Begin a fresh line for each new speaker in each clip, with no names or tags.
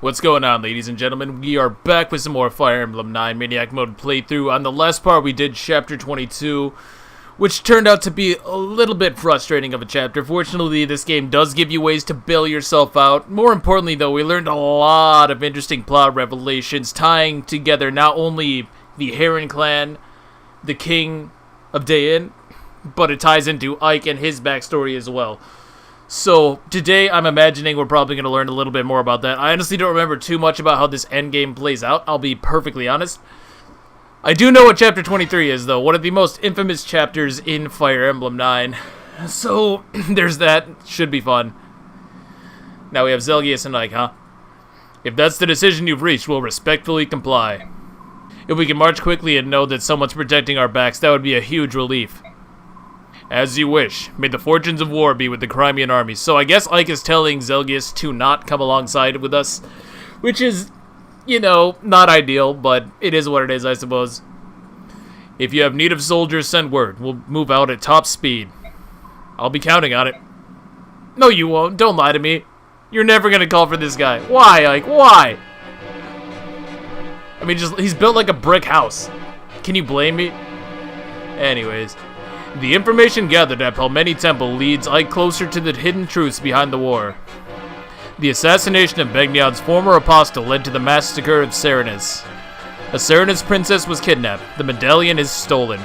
What's going on, ladies and gentlemen? We are back with some more Fire Emblem 9 Maniac mode playthrough. On the last part, we did Chapter 22, which turned out to be a little bit frustrating of a chapter. Fortunately, this game does give you ways to bail yourself out. More importantly, though, we learned a lot of interesting plot revelations, tying together not only the Heron clan, the king of Dayan, but it ties into Ike and his backstory as well. So, today I'm imagining we're probably going to learn a little bit more about that. I honestly don't remember too much about how this endgame plays out, I'll be perfectly honest. I do know what Chapter 23 is, though, one of the most infamous chapters in Fire Emblem 9. So, there's that. Should be fun. Now we have Zelgius and Ike, huh? If that's the decision you've reached, we'll respectfully comply. If we can march quickly and know that someone's protecting our backs, that would be a huge relief. As you wish. May the fortunes of war be with the Crimean army. So I guess Ike is telling Zelgius to not come alongside with us, which is, you know, not ideal, but it is what it is, I suppose. If you have need of soldiers, send word. We'll move out at top speed. I'll be counting on it. No, you won't. Don't lie to me. You're never gonna call for this guy. Why, Ike? Why? I mean, he's built like a brick house. Can you blame me? Anyways. The information gathered at Pelmeni Temple leads Ike closer to the hidden truths behind the war. The assassination of Begnion's former apostle led to the massacre of Serenus. A Serenus princess was kidnapped. The medallion is stolen.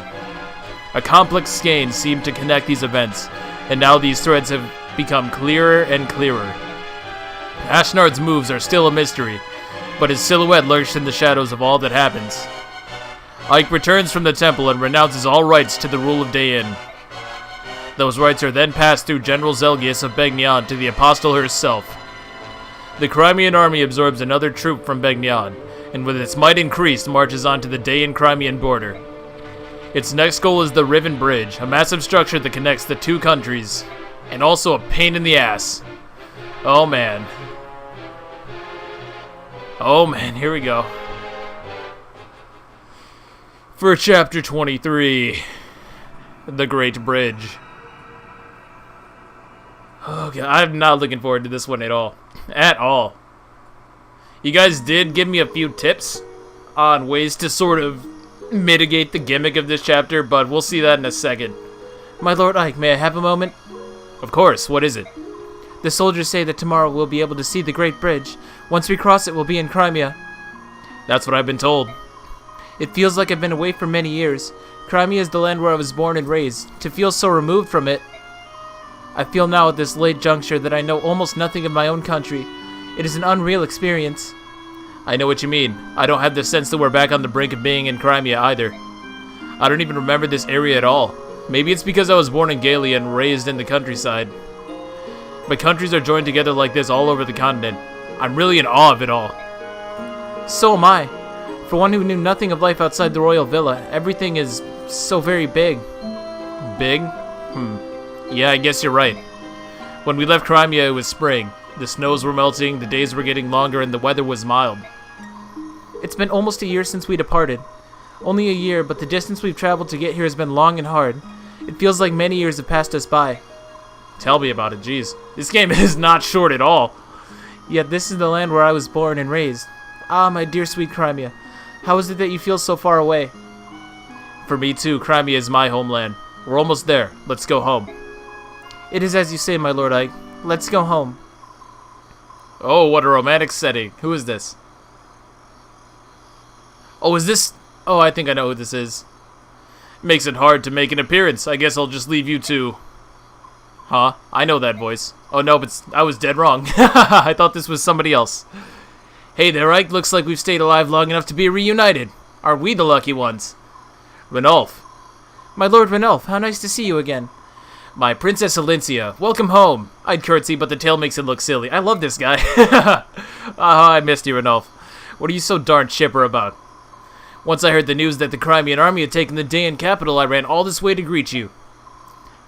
A complex skein seemed to connect these events, and now these threads have become clearer and clearer. Ashnard's moves are still a mystery, but his silhouette lurks in the shadows of all that happens. Ike returns from the temple and renounces all rights to the rule of Dayan. Those rights are then passed through General Zelgius of Begnion to the apostle herself. The Crimean army absorbs another troop from Begnion, and with its might increased, marches on to the Dayan-Crimean border. Its next goal is the Riven Bridge, a massive structure that connects the two countries, and also a pain in the ass. Oh man. Oh man, here we go. For Chapter 23, The Great Bridge. Okay, I'm not looking forward to this one at all. At all. You guys did give me a few tips on ways to sort of mitigate the gimmick of this chapter, but we'll see that in a second.
My Lord Ike, may I have a moment?
Of course, what is it?
The soldiers say that tomorrow we'll be able to see the Great Bridge. Once we cross it, we'll be in Crimea.
That's what I've been told.
It feels like I've been away for many years. Crimea is the land where I was born and raised. To feel so removed from it, I feel now at this late juncture that I know almost nothing of my own country. It is an unreal experience.
I know what you mean. I don't have the sense that we're back on the brink of being in Crimea either. I don't even remember this area at all. Maybe it's because I was born in Galia and raised in the countryside. But countries are joined together like this all over the continent. I'm really in awe of it all.
So am I. For one who knew nothing of life outside the royal villa, everything is so very big.
Big? Yeah, I guess you're right. When we left Crimea, it was spring. The snows were melting, the days were getting longer, and the weather was mild.
It's been almost a year since we departed. Only a year, but the distance we've traveled to get here has been long and hard. It feels like many years have passed us by.
Tell me about it, jeez. This game is not short at all.
Yet this is the land where I was born and raised. Ah, my dear sweet Crimea. How is it that you feel so far away?
For me too, Crimea is my homeland. We're almost there. Let's go home.
It is as you say, my Lord Ike. Let's go home.
Oh, what a romantic setting. Who is this? Oh, is this... Oh, I think I know who this is. Makes it hard to make an appearance. I guess I'll just leave you to... Huh? I know that voice. Oh no, but I was dead wrong. I thought this was somebody else. Hey there, Ike. Looks like we've stayed alive long enough to be reunited. Are we the lucky ones? Ranulph.
My Lord Ranulph, how nice to see you again.
My Princess Alincia. Welcome home. I'd curtsy, but the tail makes it look silly. I love this guy. I missed you, Ranulph. What are you so darn chipper about? Once I heard the news that the Crimean army had taken the Dayan capital, I ran all this way to greet you.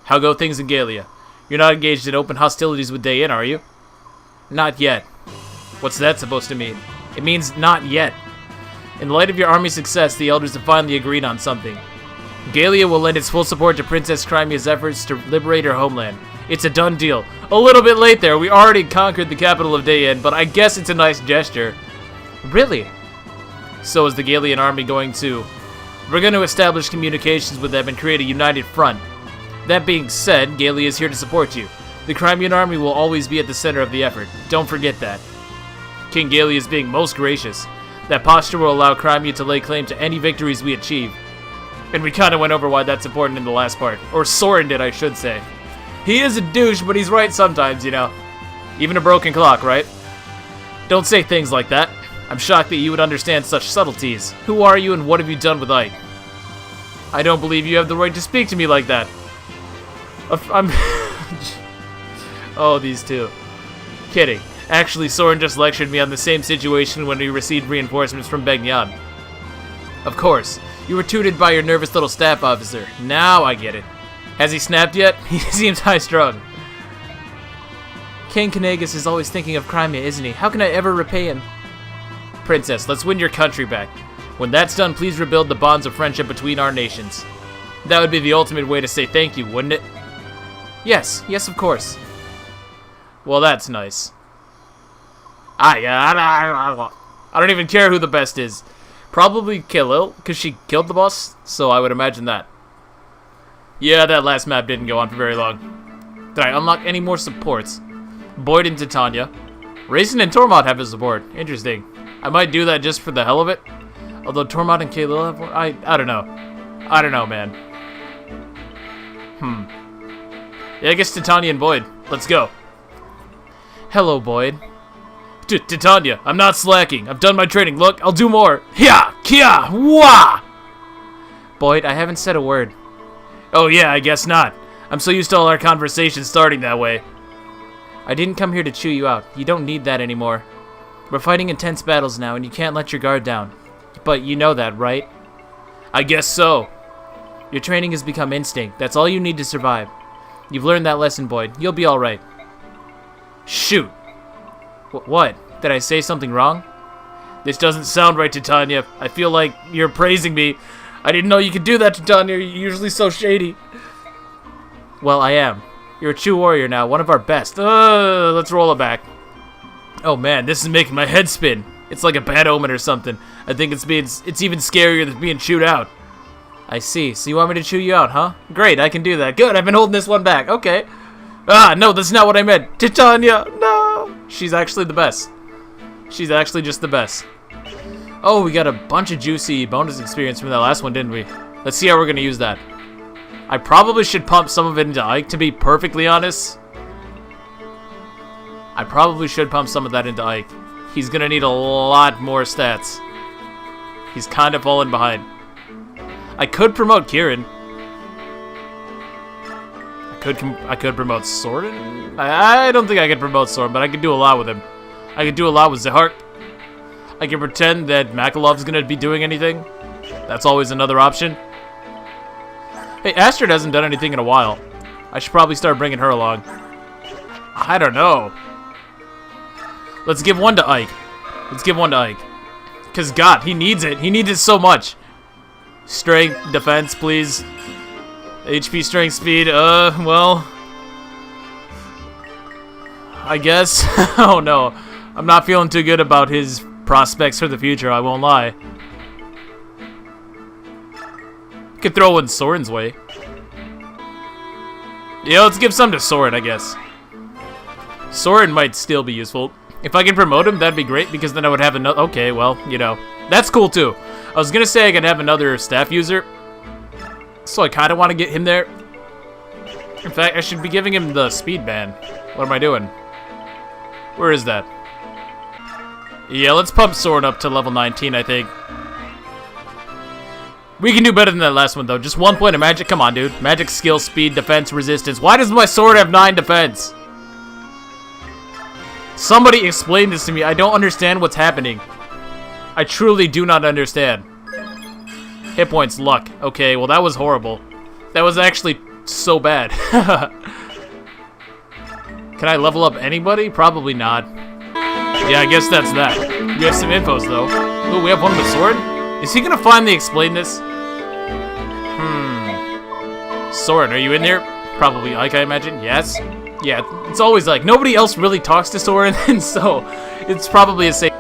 How go things in Galia? You're not engaged in open hostilities with Dayan, are you? Not yet. What's that supposed to mean? It means not yet. In light of your army's success, the elders have finally agreed on something. Galia will lend its full support to Princess Crimea's efforts to liberate her homeland. It's a done deal. A little bit late there. We already conquered the capital of Dayan, but I guess it's a nice gesture.
Really?
So is the Galian army going to... We're going to establish communications with them and create a united front. That being said, Galia is here to support you. The Crimean army will always be at the center of the effort. Don't forget that. King Galia is being most gracious. That posture will allow Crimea to lay claim to any victories we achieve. And we kind of went over why that's important in the last part. Or Soren did, I should say. He is a douche, but he's right sometimes, you know. Even a broken clock, right? Don't say things like that. I'm shocked that you would understand such subtleties. Who are you and what have you done with Ike? I don't believe you have the right to speak to me like that. I'm... Oh, these two. Kidding. Actually, Soren just lectured me on the same situation when we received reinforcements from Begnian. Of course. You were tutored by your nervous little staff officer. Now I get it. Has he snapped yet? He seems high-strung.
King Kanagas is always thinking of Crimea, isn't he? How can I ever repay him?
Princess, let's win your country back. When that's done, please rebuild the bonds of friendship between our nations. That would be the ultimate way to say thank you, wouldn't it?
Yes, of course.
Well, that's nice. I don't even care who the best is. Probably Khalil, because she killed the boss, so I would imagine that. Yeah, that last map didn't go on for very long. Did I unlock any more supports? Boyd and Titania. Raisin and Tormod have a support. Interesting. I might do that just for the hell of it. Although Tormod and Khalil have one, I don't know. I don't know, man. Yeah, I guess Titania and Boyd. Let's go.
Hello, Boyd.
Titania, I'm not slacking. I've done my training. Look, I'll do more. Hia! Kia! Wah!
Boyd, I haven't said a word.
Oh yeah, I guess not. I'm so used to all our conversations starting that way.
I didn't come here to chew you out. You don't need that anymore. We're fighting intense battles now, and you can't let your guard down. But you know that, right?
I guess so.
Your training has become instinct. That's all you need to survive. You've learned that lesson, Boyd. You'll be alright.
Shoot.
What? Did I say something wrong?
This doesn't sound right, Titania. I feel like you're praising me. I didn't know you could do that, Titania. You're usually so shady.
Well, I am. You're a true warrior now, one of our best.
Let's roll it back. Oh man, this is making my head spin. It's like a bad omen or something. I think it's even scarier than being chewed out.
I see. So you want me to chew you out, huh?
Great, I can do that. Good, I've been holding this one back. Okay. No, that's not what I meant. Titania, no. She's actually the best. She's actually just the best. Oh, we got a bunch of juicy bonus experience from that last one, didn't we? Let's see how we're going to use that. I probably should pump some of it into Ike, to be perfectly honest. I probably should pump some of that into Ike. He's going to need a lot more stats. He's kind of falling behind. I could promote Kieran. I could promote Soren. I don't think I could promote Soren, but I could do a lot with him. I could do a lot with Zahart. I can pretend that Makalov's gonna be doing anything. That's always another option. Hey, Astrid hasn't done anything in a while. I should probably start bringing her along. I don't know. Let's give one to Ike. Let's give one to Ike. Because, God, he needs it. He needs it so much. Strength, defense, please. HP, strength, speed. Well. I guess. Oh, no. I'm not feeling too good about his prospects for the future, I won't lie. Could throw one Soren's way. Yeah, let's give some to Soren, I guess. Soren might still be useful. If I can promote him, that'd be great, because then I would have another... Okay, well, you know. That's cool, too. I was gonna say I could have another staff user. So I kind of want to get him there. In fact, I should be giving him the speed ban. What am I doing? Where is that? Yeah, let's pump Soren up to level 19, I think. We can do better than that last one, though. Just 1 point of magic. Come on, dude. Magic, skill, speed, defense, resistance. Why does my sword have 9 defense? Somebody explain this to me. I don't understand what's happening. I truly do not understand. Hit points, luck. Okay, well, that was horrible. That was actually so bad. Can I level up anybody? Probably not. Yeah, I guess that's that. We have some infos, though. Ooh, we have one with a sword? Is he gonna finally explain this? Soren, are you in there? Probably Ike, I imagine. Yes. Yeah, it's always like, nobody else really talks to Soren, and so it's probably a safe.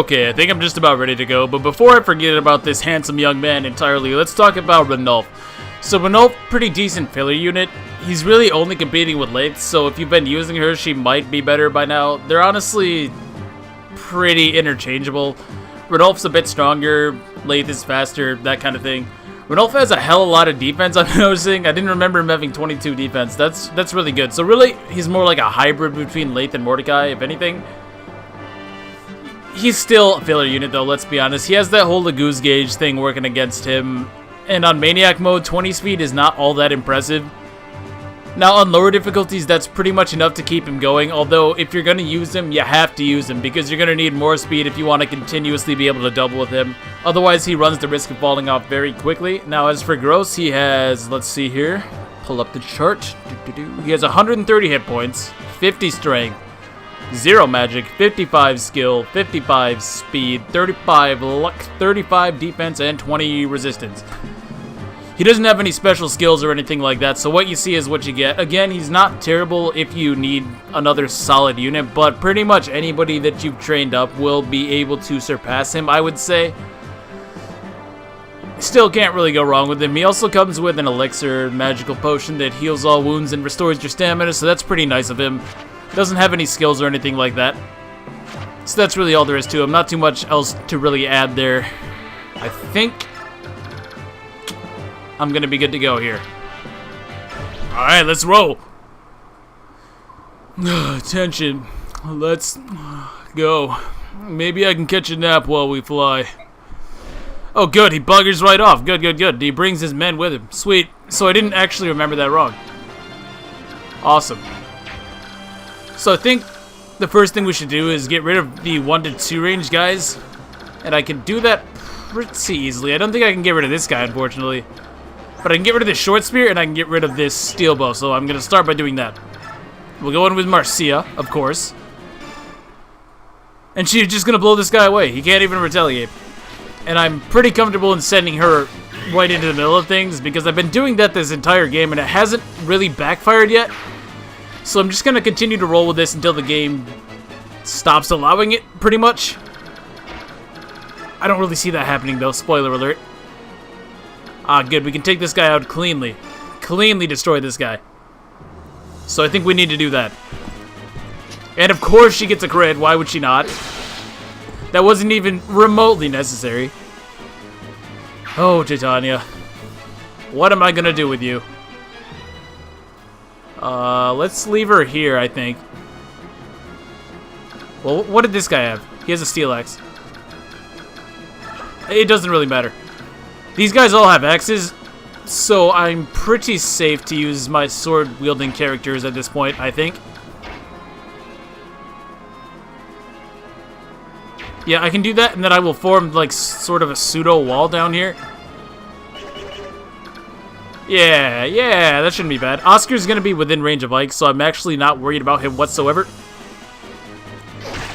Okay, I think I'm just about ready to go, but before I forget about this handsome young man entirely, let's talk about Ranulph. So Ranulph, pretty decent filler unit. He's really only competing with Lathe, so if you've been using her, she might be better by now. They're honestly pretty interchangeable. Ranulph's a bit stronger, Lathe is faster, that kind of thing. Ranulph has a hell of a lot of defense, I'm noticing. I didn't remember him having 22 defense. That's really good. So really, he's more like a hybrid between Lathe and Mordecai, if anything. He's still a filler unit, though, let's be honest. He has that whole Lagoose Gauge thing working against him. And on Maniac mode, 20 speed is not all that impressive. Now, on lower difficulties, that's pretty much enough to keep him going. Although, if you're going to use him, you have to use him, because you're going to need more speed if you want to continuously be able to double with him. Otherwise, he runs the risk of falling off very quickly. Now, as for gross, he has, let's see here, pull up the chart. He has 130 hit points, 50 strength, 0 magic, 55 skill, 55 speed, 35 luck, 35 defense, and 20 resistance. He doesn't have any special skills or anything like that, so what you see is what you get. Again, he's not terrible if you need another solid unit, but pretty much anybody that you've trained up will be able to surpass him, I would say. Still can't really go wrong with him. He also comes with an elixir magical potion that heals all wounds and restores your stamina, so that's pretty nice of him. Doesn't have any skills or anything like that. So that's really all there is to him. Not too much else to really add there. I think I'm going to be good to go here. Alright, let's roll. Attention. Let's go. Maybe I can catch a nap while we fly. Oh, good. He buggers right off. Good, good, good. He brings his men with him. Sweet. So I didn't actually remember that wrong. Awesome. So I think the first thing we should do is get rid of the 1 to 2 range guys. And I can do that pretty easily. I don't think I can get rid of this guy, unfortunately. But I can get rid of this short spear and I can get rid of this steel bow. So I'm going to start by doing that. We'll go in with Marcia, of course. And she's just going to blow this guy away. He can't even retaliate. And I'm pretty comfortable in sending her right into the middle of things because I've been doing that this entire game and it hasn't really backfired yet. So I'm just going to continue to roll with this until the game stops allowing it, pretty much. I don't really see that happening, though. Spoiler alert. Ah, good. We can take this guy out cleanly. Cleanly destroy this guy. So I think we need to do that. And of course she gets a crit. Why would she not? That wasn't even remotely necessary. Oh, Titania. What am I going to do with you? Let's leave her here, I think. Well, what did this guy have? He has a steel axe. It doesn't really matter. These guys all have axes, so I'm pretty safe to use my sword-wielding characters at this point, I think. Yeah, I can do that, and then I will form, like, sort of a pseudo-wall down here. Yeah, that shouldn't be bad. Oscar's going to be within range of Ike, so I'm actually not worried about him whatsoever.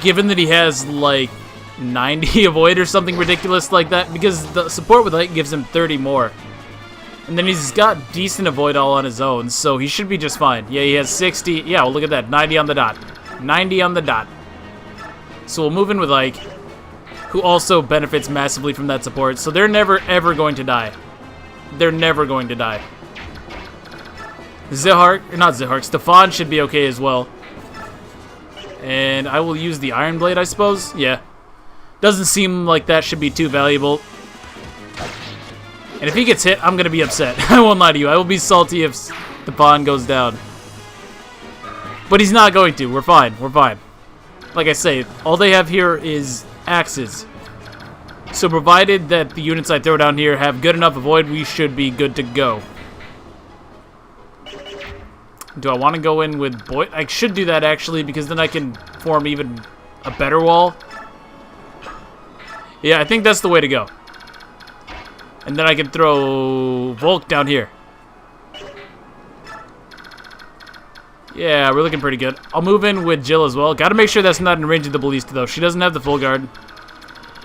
Given that he has, like, 90 avoid or something ridiculous like that, because the support with Ike gives him 30 more. And then he's got decent avoid all on his own, so he should be just fine. Yeah, he has 60. Yeah, well, look at that. 90 on the dot. 90 on the dot. So we'll move in with Ike, who also benefits massively from that support, so they're never, ever going to die. They're never going to die. Stefan should be okay as well. And I will use the Iron Blade, I suppose? Yeah. Doesn't seem like that should be too valuable. And if he gets hit, I'm going to be upset. I won't lie to you. I will be salty if Stefan goes down. But he's not going to. We're fine. We're fine. Like I say, all they have here is axes. So provided that the units I throw down here have good enough avoid, we should be good to go. Do I want to go in with Boyd? I should do that, actually, because then I can form even a better wall. Yeah, I think that's the way to go. And then I can throw Volk down here. Yeah, we're looking pretty good. I'll move in with Jill as well. Gotta make sure that's not in range of the Ballista, though. She doesn't have the full guard.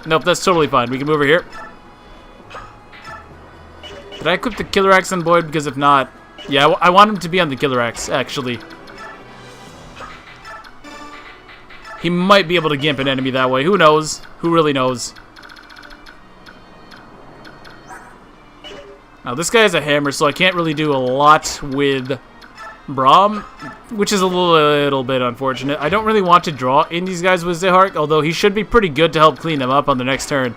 Nope, that's totally fine. We can move her here. Did I equip the Killer Axe on Boyd? Because if not... Yeah, I want him to be on the Killer Axe, actually. He might be able to gimp an enemy that way. Who knows? Who really knows? Now, this guy has a hammer, so I can't really do a lot with Braum, which is a little bit unfortunate. I don't really want to draw in these guys with Zehark, although he should be pretty good to help clean them up on the next turn.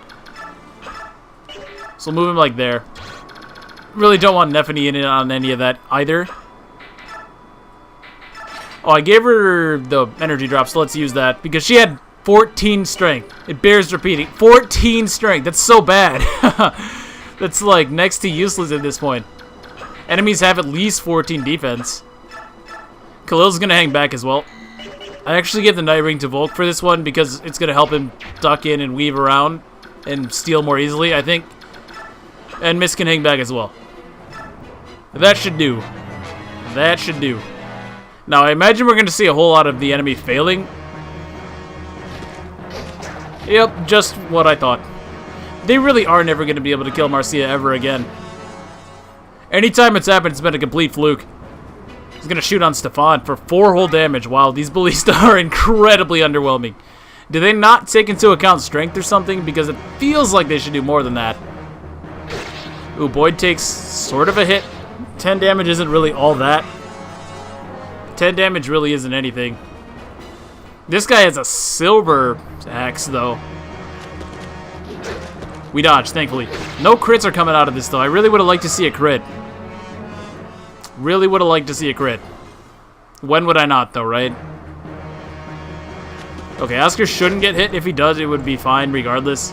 So move him like there. Really don't want Nephany in on any of that either. Oh, I gave her the energy drop, so let's use that. Because she had 14 strength. It bears repeating. 14 strength. That's so bad. That's like next to useless at this point. Enemies have at least 14 defense. Khalil's going to hang back as well. I actually gave the Night Ring to Volk for this one because it's going to help him duck in and weave around and steal more easily, I think. And Miss can hang back as well. That should do. That should do. Now, I imagine we're going to see a whole lot of the enemy failing. Yep, just what I thought. They really are never going to be able to kill Marcia ever again. Anytime it's happened, it's been a complete fluke. He's going to shoot on Stefan for 4 whole damage. Wow, these Ballista are incredibly underwhelming. Do they not take into account strength or something? Because it feels like they should do more than that. Ooh, Boyd takes sort of a hit. 10 damage isn't really all that. 10 damage really isn't anything. This guy has a silver axe, though. We dodged, thankfully. No crits are coming out of this, though. I really would have liked to see a crit. Really would have liked to see a crit. When would I not, though, right? Okay, Oscar shouldn't get hit. If he does, it would be fine regardless.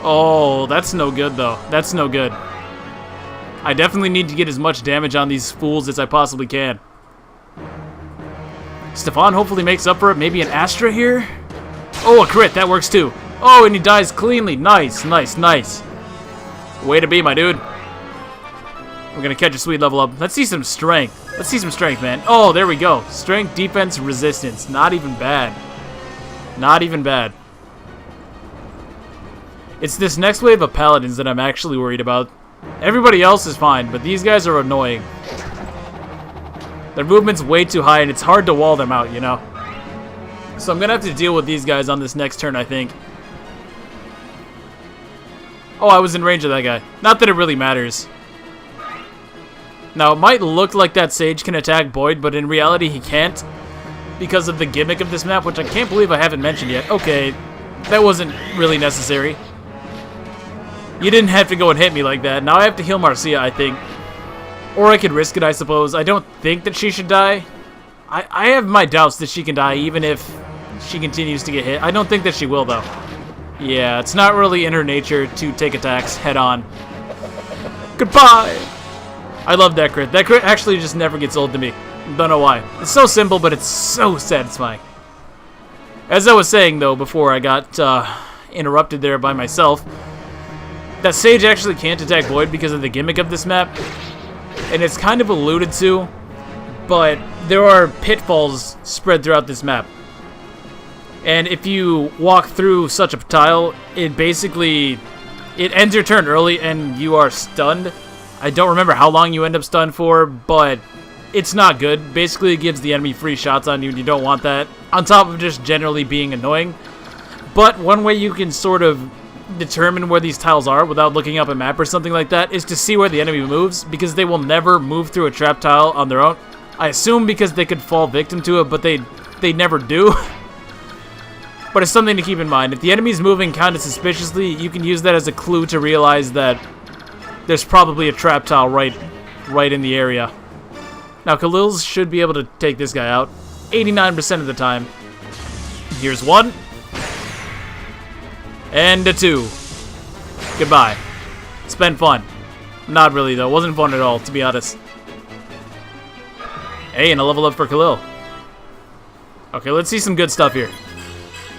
Oh, that's no good, though. That's no good. I definitely need to get as much damage on these fools as I possibly can. Stefan hopefully makes up for it. Maybe an Astra here? Oh, a crit. That works, too. Oh, and he dies cleanly. Nice, nice, nice. Way to be, my dude. We're going to catch a sweet level up. Let's see some strength. Let's see some strength, man. Oh, there we go. Strength, defense, resistance. Not even bad. Not even bad. It's this next wave of paladins that I'm actually worried about. Everybody else is fine, but these guys are annoying. Their movement's way too high, and it's hard to wall them out, you know? So I'm going to have to deal with these guys on this next turn, I think. Oh, I was in range of that guy. Not that it really matters. Now, it might look like that Sage can attack Boyd, but in reality he can't. Because of the gimmick of this map, which I can't believe I haven't mentioned yet. Okay, that wasn't really necessary. You didn't have to go and hit me like that. Now I have to heal Marcia, I think. Or I could risk it, I suppose. I don't think that she should die. I have my doubts that she can die, even if she continues to get hit. I don't think that she will, though. Yeah, it's not really in her nature to take attacks head on. Goodbye! I love that crit. That crit actually just never gets old to me. Don't know why. It's so simple, but it's so satisfying. As I was saying, though, before I got interrupted there by myself, that Sage actually can't attack Boyd because of the gimmick of this map. And it's kind of alluded to, but there are pitfalls spread throughout this map. And if you walk through such a tile, it ends your turn early and you are stunned. I don't remember how long you end up stunned for, but it's not good. Basically, it gives the enemy free shots on you, and you don't want that. On top of just generally being annoying. But one way you can sort of determine where these tiles are without looking up a map or something like that is to see where the enemy moves, because they will never move through a trap tile on their own. I assume because they could fall victim to it, but they never do. But it's something to keep in mind. If the enemy's moving kind of suspiciously, you can use that as a clue to realize that there's probably a trap tile right in the area. Now, Khalil should be able to take this guy out 89% of the time. Here's one. And a 2. Goodbye. It's been fun. Not really, though. Wasn't fun at all, to be honest. Hey, and a level up for Khalil. Okay, let's see some good stuff here.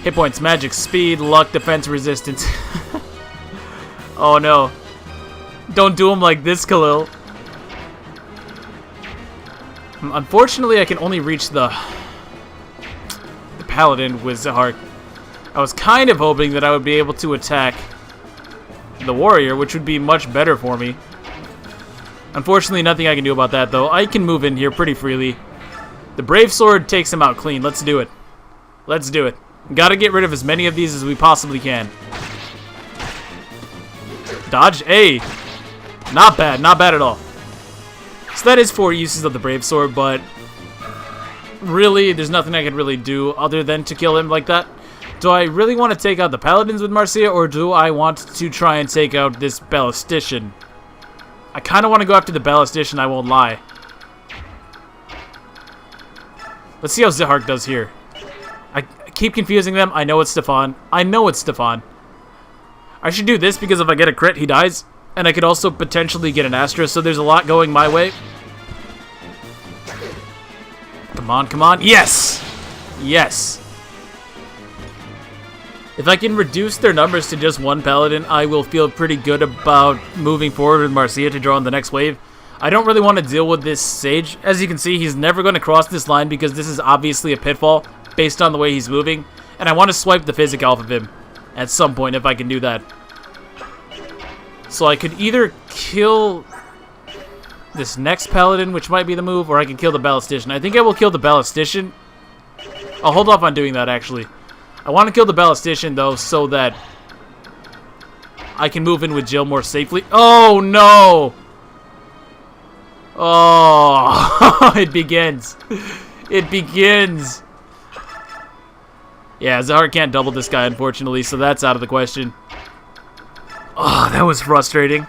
Hit points, magic, speed, luck, defense, resistance. Oh, no. Don't do him like this, Khalil. Unfortunately, I can only reach the paladin with Zehark. I was kind of hoping that I would be able to attack the warrior, which would be much better for me. Unfortunately, nothing I can do about that, though. I can move in here pretty freely. The Brave Sword takes him out clean. Let's do it. Let's do it. Gotta get rid of as many of these as we possibly can. Dodge. Hey. Not bad. Not bad at all. So that is 4 uses of the Brave Sword, but really, there's nothing I can really do other than to kill him like that. Do I really want to take out the Paladins with Marcia, or do I want to try and take out this Ballistician? I kind of want to go after the Ballistician, I won't lie. Let's see how Zahhark does here. I keep confusing them. I know it's Stefan. I know it's Stefan. I should do this because if I get a crit, he dies. And I could also potentially get an Astra, so there's a lot going my way. Come on, come on. Yes! Yes! If I can reduce their numbers to just 1 Paladin, I will feel pretty good about moving forward with Marcia to draw on the next wave. I don't really want to deal with this Sage. As you can see, he's never going to cross this line because this is obviously a pitfall based on the way he's moving. And I want to swipe the physic off of him at some point if I can do that. So I could either kill this next Paladin, which might be the move, or I can kill the Ballistician. I think I will kill the Ballistician. I'll hold off on doing that, actually. I want to kill the Ballistician, though, so that I can move in with Jill more safely. Oh, no! Oh, it begins. It begins. Yeah, Zahhark can't double this guy, unfortunately, so that's out of the question. Oh, that was frustrating.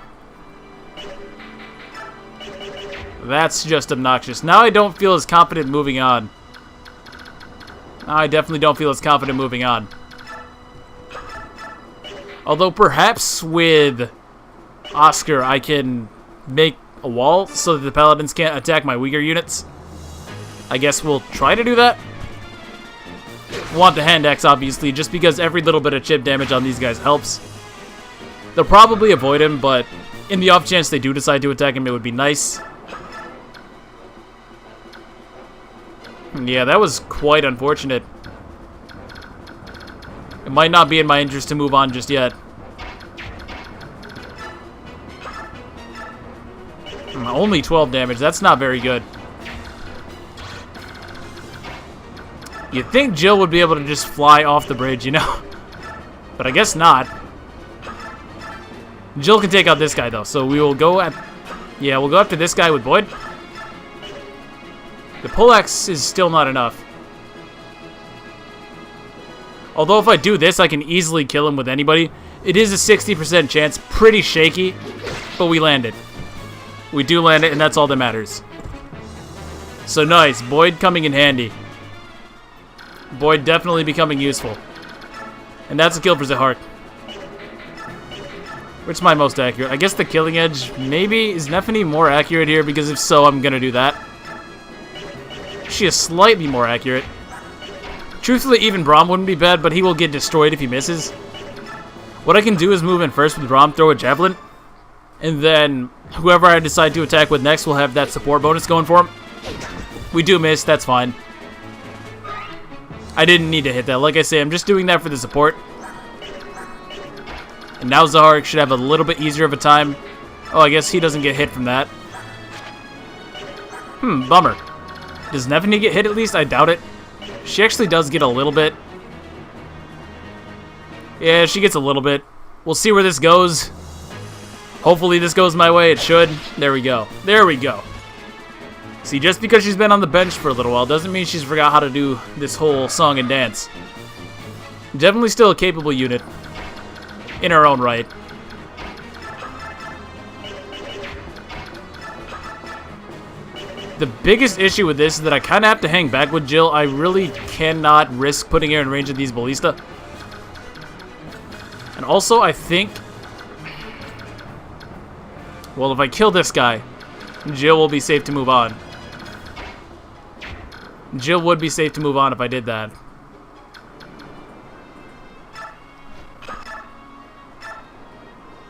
That's just obnoxious. Now I don't feel as confident moving on. I definitely don't feel as confident moving on. Although perhaps with Oscar I can make a wall so that the Paladins can't attack my weaker units. I guess we'll try to do that. Want the hand axe, obviously, just because every little bit of chip damage on these guys helps. They'll probably avoid him, but in the off chance they do decide to attack him, it would be nice. Yeah, that was quite unfortunate. It might not be in my interest to move on just yet. Only 12 damage. That's not very good. You'd think Jill would be able to just fly off the bridge, you know? But I guess not. Jill can take out this guy, though, so we will go at... Yeah, we'll go after this guy with Boyd. The poleaxe is still not enough. Although if I do this, I can easily kill him with anybody. It is a 60% chance. Pretty shaky, but we land it. We do land it, and that's all that matters. So nice. Boyd coming in handy. Boyd definitely becoming useful. And that's a kill for Zahhark. Which is my most accurate? I guess the killing edge, maybe? Is Nephany more accurate here? Because if so, I'm going to do that. She is slightly more accurate. Truthfully, even Braum wouldn't be bad, but he will get destroyed if he misses. What I can do is move in first with Braum, throw a javelin, and then whoever I decide to attack with next will have that support bonus going for him. We do miss, that's fine. I didn't need to hit that. Like I say, I'm just doing that for the support. And now Zahhark should have a little bit easier of a time. Oh, I guess he doesn't get hit from that. Bummer. Does Nephany get hit at least? I doubt it. She actually does get a little bit. Yeah, she gets a little bit. We'll see where this goes. Hopefully this goes my way. It should. There we go. There we go. See, just because she's been on the bench for a little while doesn't mean she's forgot how to do this whole song and dance. Definitely still a capable unit. In her own right. The biggest issue with this is that I kind of have to hang back with Jill. I really cannot risk putting her in range of these ballista. And also, I think... Well, if I kill this guy, Jill will be safe to move on. Jill would be safe to move on if I did that.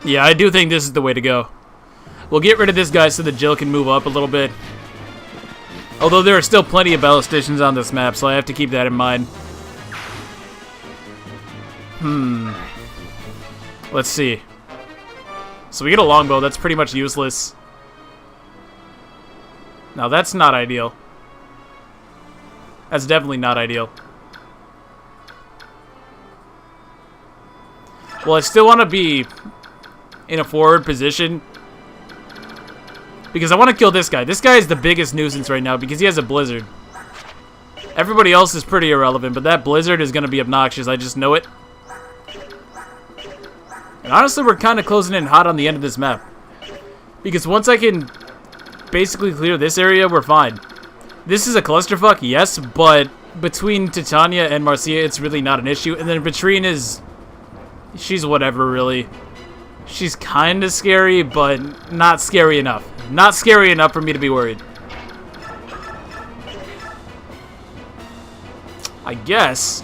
Yeah, I do think this is the way to go. We'll get rid of this guy so that Jill can move up a little bit. Although there are still plenty of ballisticians on this map, so I have to keep that in mind. Let's see. So we get a longbow, that's pretty much useless. Now that's not ideal. That's definitely not ideal. Well, I still want to be in a forward position because I want to kill this guy. This guy is the biggest nuisance right now because he has a blizzard. Everybody else is pretty irrelevant, but that blizzard is going to be obnoxious. I just know it. And honestly, we're kind of closing in hot on the end of this map. Because once I can basically clear this area, we're fine. This is a clusterfuck, yes, but between Titania and Marcia, it's really not an issue. And then Vitrine is... she's whatever, really. She's kind of scary, but not scary enough. Not scary enough for me to be worried. I guess.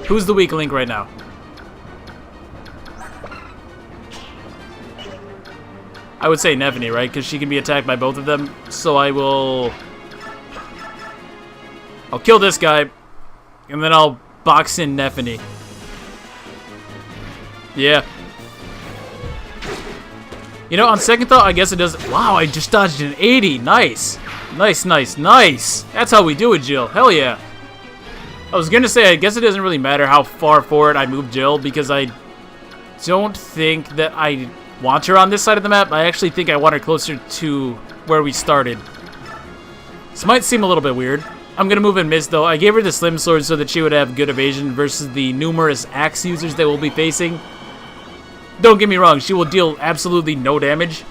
Who's the weak link right now? I would say Neveny, right? Because she can be attacked by both of them. So I'll kill this guy. And then I'll box in Neveny. Yeah. You know, on second thought, I guess it does... wow, I just dodged an 80. Nice. Nice, nice, nice. That's how we do it, Jill. Hell yeah. I was going to say, I guess it doesn't really matter how far forward I move Jill, because I don't think that I want her on this side of the map. I actually think I want her closer to where we started. This might seem a little bit weird. I'm going to move in mist, though. I gave her the slim sword so that she would have good evasion versus the numerous axe users that we'll be facing. Don't get me wrong, she will deal absolutely no damage.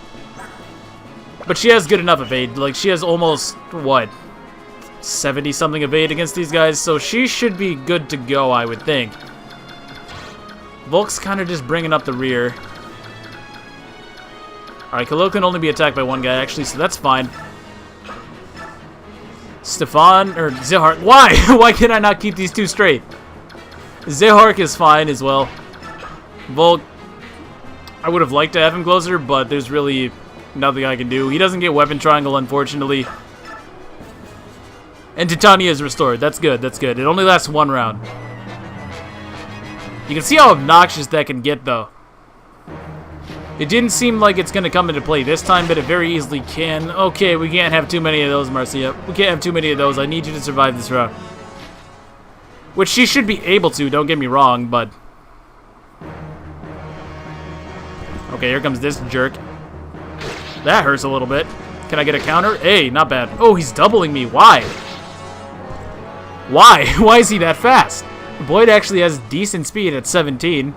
But she has good enough evade. Like, she has almost, what, 70-something evade against these guys, so she should be good to go, I would think. Volk's kind of just bringing up the rear. Alright, Khalil can only be attacked by one guy, actually, so that's fine. Stefan, or Zehark. Why? Why can I not keep these two straight? Zehark is fine as well. Volk, I would have liked to have him closer, but there's really nothing I can do. He doesn't get weapon triangle, unfortunately. And Titania is restored. That's good, that's good. It only lasts one round. You can see how obnoxious that can get, though. It didn't seem like it's going to come into play this time, but it very easily can. Okay, we can't have too many of those, Marcia. We can't have too many of those. I need you to survive this round. Which she should be able to, don't get me wrong, but... okay, here comes this jerk. That hurts a little bit. Can I get a counter? Hey, not bad. Oh, he's doubling me. Why? Why? Why is he that fast? Boyd actually has decent speed at 17.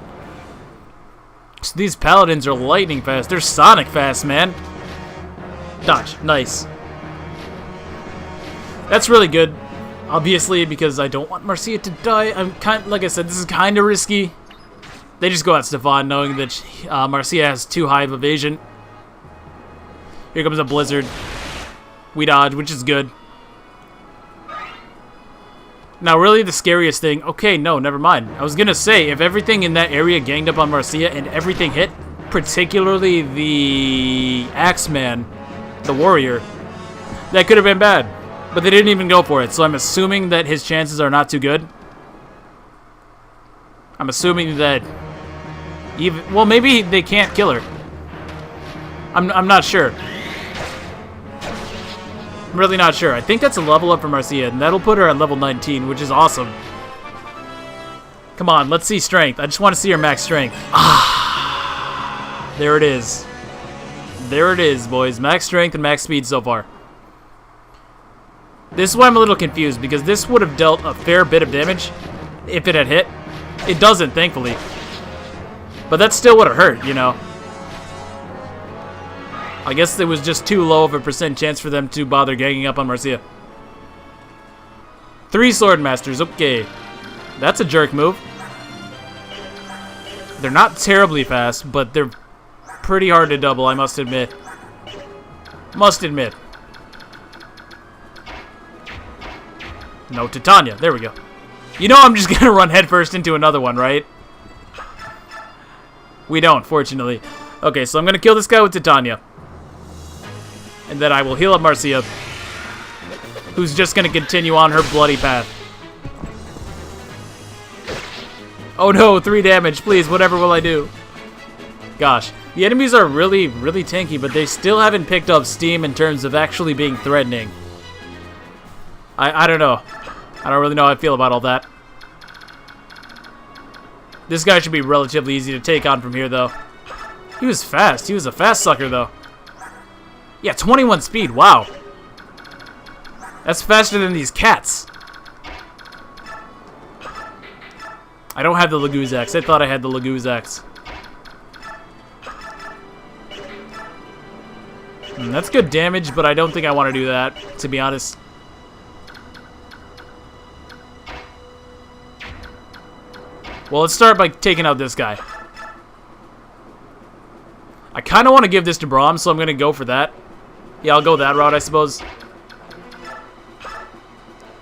So these paladins are lightning fast. They're sonic fast, man. Dodge. Nice. That's really good. Obviously, because I don't want Marcia to die. I'm kind, like I said, this is kind of risky. They just go at Stefan, knowing that Marcia has too high of evasion. Here comes a blizzard. We dodge, which is good. Now, really the scariest thing... okay, no, never mind. I was gonna say, if everything in that area ganged up on Marcia and everything hit, particularly the Axeman, the warrior, that could have been bad. But they didn't even go for it, so I'm assuming that his chances are not too good. I'm assuming that... even... well, maybe they can't kill her. I'm not sure. I'm really not sure. I think that's a level up for Marcia, and that'll put her at level 19, which is awesome. Come on, let's see strength. I just want to see her max strength. Ah, there it is. There it is, boys. Max strength and max speed so far. This is why I'm a little confused, because this would have dealt a fair bit of damage if it had hit. It doesn't, thankfully. But that still would have hurt, you know. I guess it was just too low of a % chance for them to bother ganging up on Marcia. 3 sword masters, okay. That's a jerk move. They're not terribly fast, but they're pretty hard to double, I must admit. Must admit. No, Titania. There we go. You know I'm just gonna run headfirst into another one, right? We don't, fortunately. Okay, so I'm gonna kill this guy with Titania. And then I will heal up Marcia, who's just going to continue on her bloody path. Oh no, 3 damage. Please, whatever will I do? Gosh, the enemies are really, really tanky, but they still haven't picked up steam in terms of actually being threatening. I don't know. I don't really know how I feel about all that. This guy should be relatively easy to take on from here, though. He was fast. He was a fast sucker, though. Yeah, 21 speed. Wow. That's faster than these cats. I don't have the Laguz Axe. I thought I had the Laguz Axe. That's good damage, but I don't think I want to do that, to be honest. Well, let's start by taking out this guy. I kind of want to give this to Braum, so I'm going to go for that. Yeah, I'll go that route, I suppose.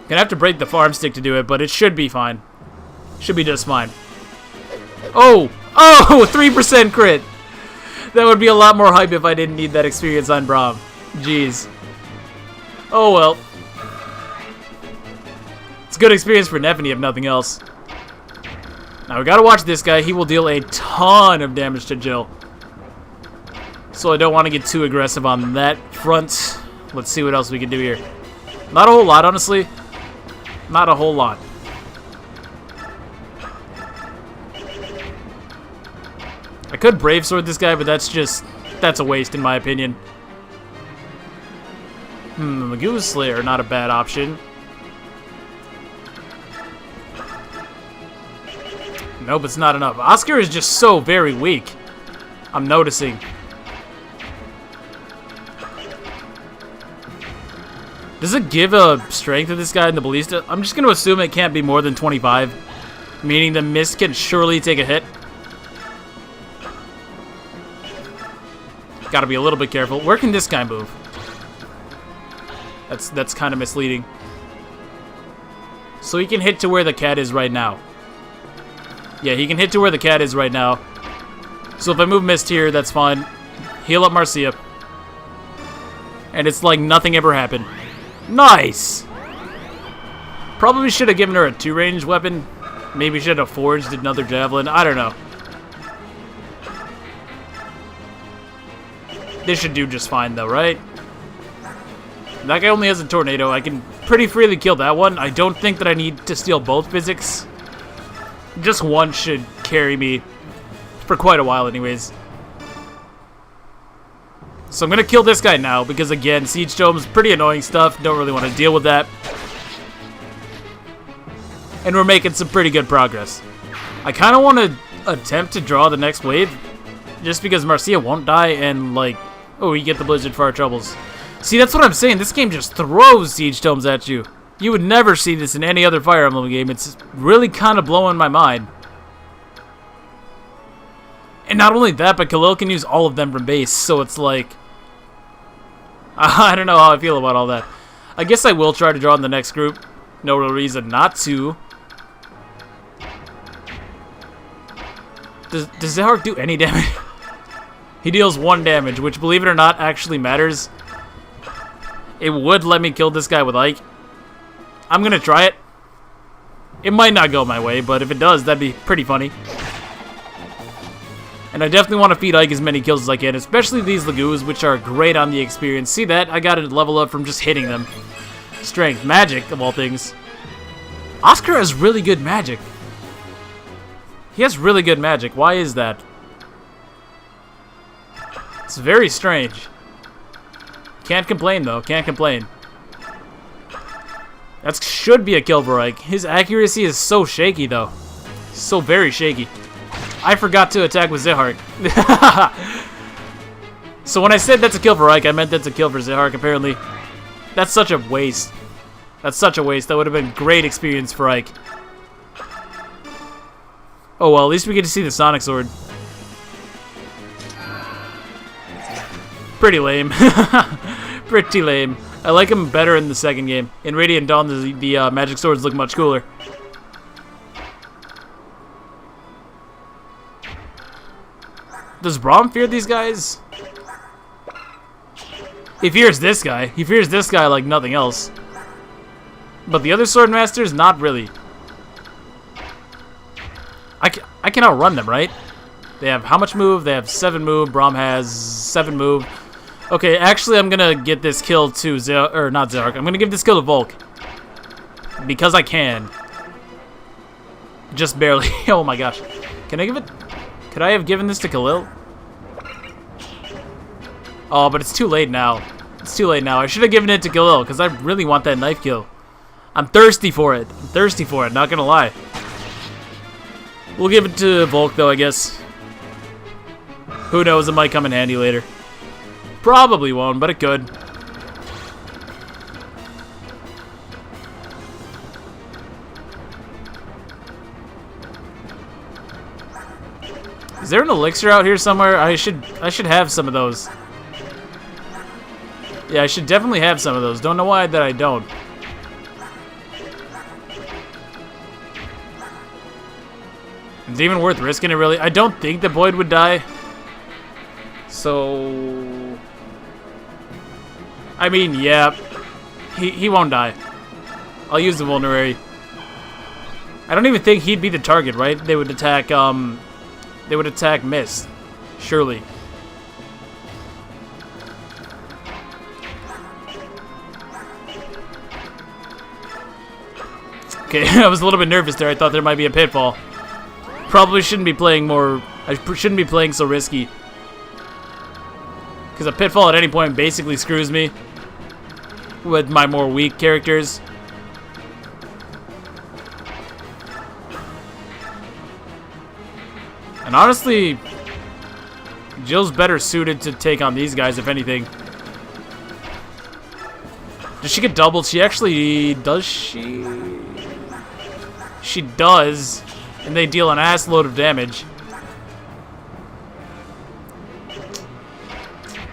Gonna have to break the farm stick to do it, but it should be fine. Should be just fine. Oh! Oh! 3% crit! That would be a lot more hype if I didn't need that experience on Braum. Jeez. Oh well. It's a good experience for Neffany if nothing else. Now we gotta watch this guy. He will deal a ton of damage to Jill. So I don't want to get too aggressive on that front. Let's see what else we can do here. Not a whole lot, honestly. Not a whole lot. I could Brave Sword this guy, but that's a waste in my opinion. Magoo's Slayer, not a bad option. Nope, it's not enough. Oscar is just so very weak. I'm noticing. Does it give a strength to this guy in the Ballista? I'm just going to assume it can't be more than 25. Meaning the Mist can surely take a hit. Gotta be a little bit careful. Where can this guy move? That's kind of misleading. So he can hit to where the cat is right now. Yeah, he can hit to where the cat is right now. So if I move Mist here, that's fine. Heal up Marcia. And it's like nothing ever happened. Nice! Probably should have given her a 2-range weapon. Maybe should have forged another javelin. I don't know. This should do just fine, though, right? That guy only has a tornado. I can pretty freely kill that one. I don't think that I need to steal both physics. Just one should carry me for quite a while anyways. So I'm going to kill this guy now because, again, Siege Tome's pretty annoying stuff. Don't really want to deal with that. And we're making some pretty good progress. I kind of want to attempt to draw the next wave just because Marcia won't die and, like, oh, you get the Blizzard for our troubles. See, that's what I'm saying. This game just throws Siege Tomes at you. You would never see this in any other Fire Emblem game. It's really kind of blowing my mind. And not only that, but Khalil can use all of them from base, so it's like... I don't know how I feel about all that. I guess I will try to draw in the next group. No real reason not to. Does Zahar do any damage? He deals 1 damage, which, believe it or not, actually matters. It would let me kill this guy with Ike. I'm gonna try it. It might not go my way, but if it does, that'd be pretty funny. And I definitely want to feed Ike as many kills as I can, especially these Laguz, which are great on the experience. See that? I got a level up from just hitting them. Strength. Magic, of all things. Oscar has really good magic. He has really good magic. Why is that? It's very strange. Can't complain, though. Can't complain. That should be a kill for Ike. His accuracy is so shaky, though. So very shaky. I forgot to attack with Zehark. So when I said that's a kill for Ike, I meant that's a kill for Zehark, apparently. That's such a waste. That's such a waste. That would have been great experience for Ike. Oh well, at least we get to see the Sonic Sword. Pretty lame. Pretty lame. I like him better in the second game. In Radiant Dawn, the magic swords look much cooler. Does Braum fear these guys? He fears this guy. He fears this guy like nothing else. But the other Sword Masters, not really. I can outrun them, right? They have how much move? They have 7 move. Braum has 7 move. Okay, actually, I'm gonna get this kill to not Zerk. I'm gonna give this kill to Volk. Because I can. Just barely. Oh my gosh. Can I give it... Could I have given this to Khalil? Oh, but it's too late now. It's too late now. I should have given it to Khalil, because I really want that knife kill. I'm thirsty for it. I'm thirsty for it, not gonna lie. We'll give it to Volk, though, I guess. Who knows, it might come in handy later. Probably won't, but it could. Is there an elixir out here somewhere? I should have some of those. Yeah, I should definitely have some of those. Don't know why that I don't. Is it even worth risking it, really? I don't think that Boyd would die. So... I mean, yeah. He won't die. I'll use the vulnerary. I don't even think he'd be the target, right? They would attack, They would attack Mist. Surely. Okay, I was a little bit nervous there. I thought there might be a pitfall. Probably shouldn't be playing more... I shouldn't be playing so risky. Because a pitfall at any point basically screws me with my more weak characters. And honestly, Jill's better suited to take on these guys, if anything. Does she get doubled? She actually... Does she? She does. And they deal an ass load of damage.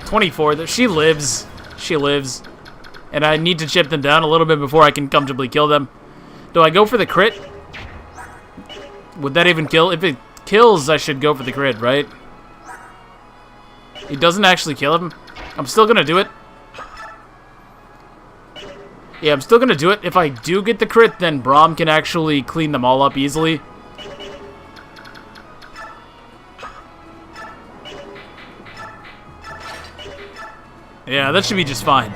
24. She lives. She lives. And I need to chip them down a little bit before I can comfortably kill them. Do I go for the crit? Would that even kill? If it kills, I should go for the crit, right? It doesn't actually kill him. I'm still gonna do it. Yeah, I'm still gonna do it. If I do get the crit, then Braum can actually clean them all up easily. Yeah, that should be just fine.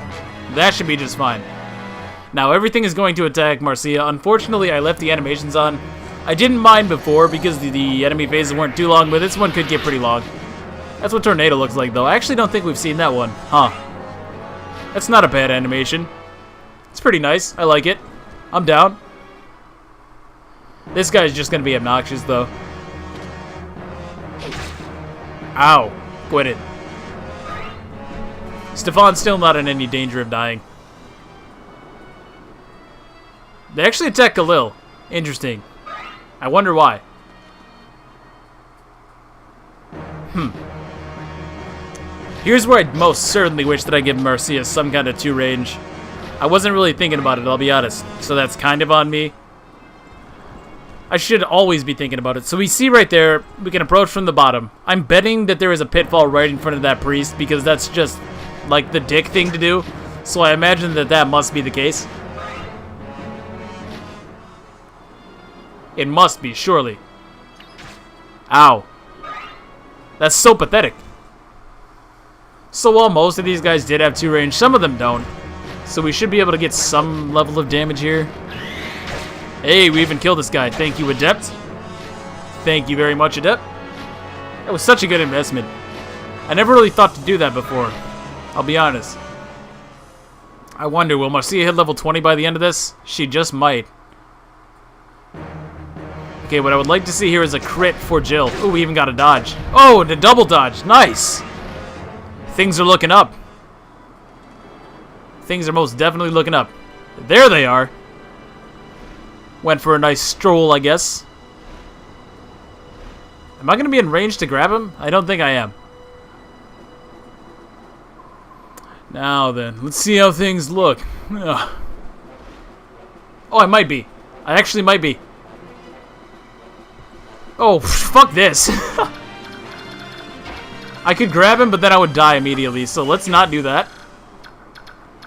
That should be just fine. Now, everything is going to attack Marcia. Unfortunately, I left the animations on. I didn't mind before because the enemy phases weren't too long, but this one could get pretty long. That's what Tornado looks like, though. I actually don't think we've seen that one. Huh. That's not a bad animation. It's pretty nice. I like it. I'm down. This guy's just going to be obnoxious, though. Ow. Quit it. Stefan's still not in any danger of dying. They actually attack Khalil. Interesting. I wonder why. Here's where I most certainly wish that I give Marcia some kind of 2 range. I wasn't really thinking about it, I'll be honest. So that's kind of on me. I should always be thinking about it. So we see right there, we can approach from the bottom. I'm betting that there is a pitfall right in front of that priest because that's just like the dick thing to do. So I imagine that that must be the case. It must be, surely. Ow. That's so pathetic. So while most of these guys did have 2 range, some of them don't. So we should be able to get some level of damage here. Hey, we even killed this guy. Thank you, Adept. Thank you very much, Adept. That was such a good investment. I never really thought to do that before. I'll be honest. I wonder, will Marcia hit level 20 by the end of this? She just might. Okay, what I would like to see here is a crit for Jill. Ooh, we even got a dodge. Oh, and a double dodge. Nice. Things are looking up. Things are most definitely looking up. There they are. Went for a nice stroll, I guess. Am I going to be in range to grab him? I don't think I am. Now then, let's see how things look. Ugh. Oh, I might be. I actually might be. Oh, fuck this. I could grab him, but then I would die immediately, so let's not do that.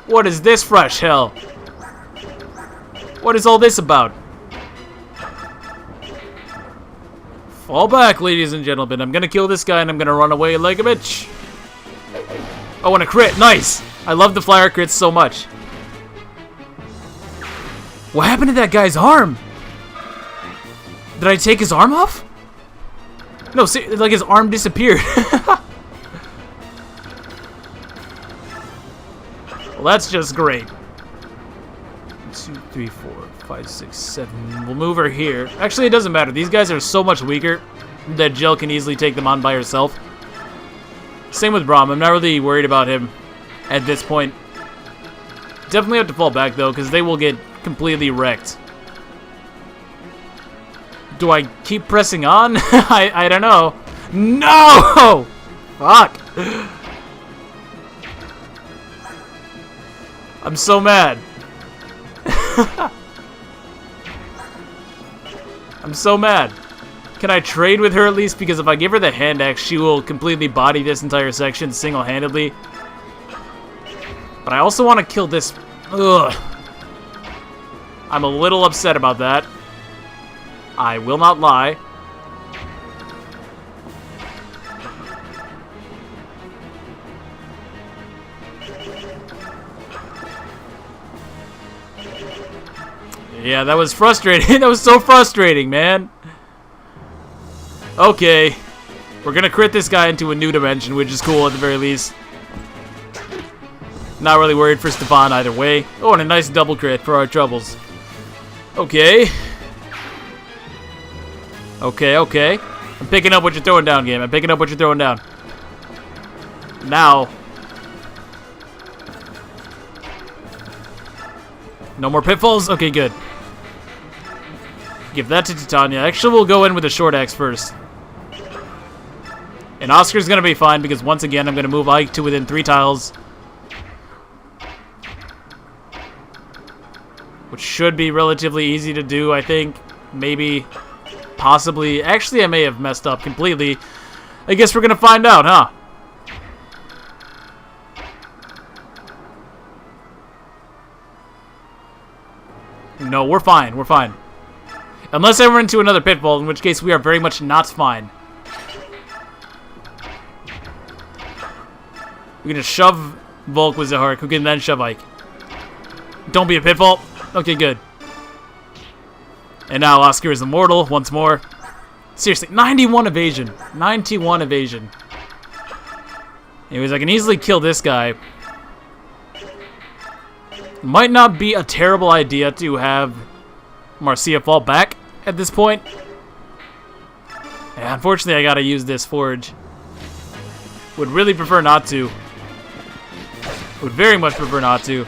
What is this fresh hell? What is all this about? Fall back, ladies and gentlemen. I'm gonna kill this guy and I'm gonna run away like a bitch. Oh, and a crit. Nice. I love the flyer crits so much.
What happened to that guy's arm? Did I take his arm off? No, see, like his arm disappeared. Well, that's just great. 2, 3, 4, 5, 6, 7. We'll move her here. Actually, it doesn't matter. These guys are so much weaker that Jill can easily take them on by herself. Same with Braum. I'm not really worried about him at this point. Definitely have to fall back, though, because they will get completely wrecked. Do I keep pressing on? I don't know. No! Fuck. I'm so mad. I'm so mad. Can I trade with her at least? Because if I give her the hand axe, she will completely body this entire section single-handedly. But I also want to kill this. Ugh. I'm a little upset about that. I will not lie. Yeah, that was frustrating. That was so frustrating, man. Okay. We're gonna crit this guy into a new dimension, which is cool at the very least. Not really worried for Stefan either way. Oh, and a nice double crit for our troubles. Okay. Okay. I'm picking up what you're throwing down, game. I'm picking up what you're throwing down. Now. No more pitfalls? Okay, good. Give that to Titania. Actually, we'll go in with a short axe first. And Oscar's going to be fine because once again, I'm going to move Ike to within 3 tiles. Which should be relatively easy to do, I think. Maybe. Possibly. Actually, I may have messed up completely. I guess we're going to find out, huh? No, we're fine. We're fine. Unless I run into another pitfall, in which case we are very much not fine. We're going to shove Volk with Zahark, who can then shove Ike. Don't be a pitfall. Okay, good. And now Oscar is immortal once more. Seriously, 91 evasion. 91 evasion. Anyways, I can easily kill this guy. Might not be a terrible idea to have Marcia fall back at this point. Yeah, unfortunately, I gotta use this forge. Would really prefer not to. Would very much prefer not to.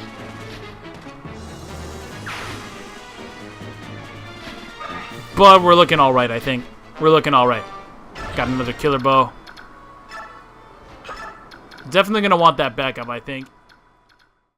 But we're looking alright, I think. We're looking alright. Got another killer bow. Definitely gonna want that backup, I think.